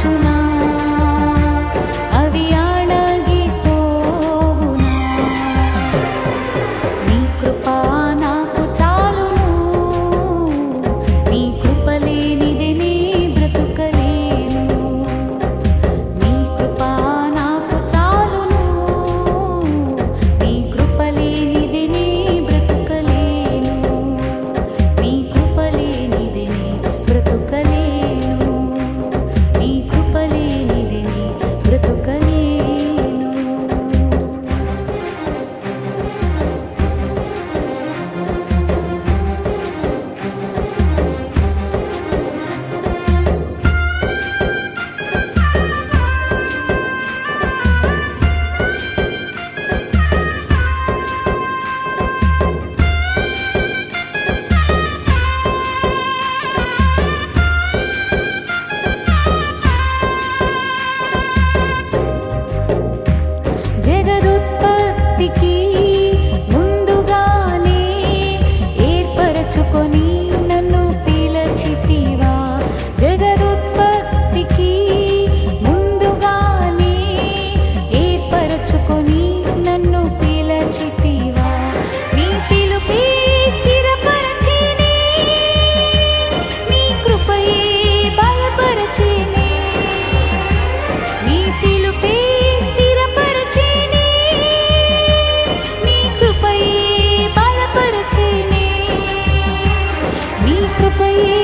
కాచునా అవి అణగిపోవునా నీ కృప నాకు చాలును నీ కృప లేనిదే నీ బ్రతుకలేను నీ కృప నాకు చాలును నీ కృప లేనిదే నీ బ్రతుకలేను నీ కృప లేనిదే నీ బ్రతుకలేను నీ కృప లేనిదే నీ బ్రతుకలేను జగదుత్పత్తికి ముందుగానే ఏర్పరచుకొని నన్ను పిలచితివా జగదుత్పత్తికి ముందుగానే ఏర్పరచుకొని నన్ను పిలచితివా నీ పిలుపే స్థిరపరచినే నీ కృపయే బలపరచినే నీ పిలుపే స్థిరపరచినే నీ కృపయే బలపరచినే నీ కృపయే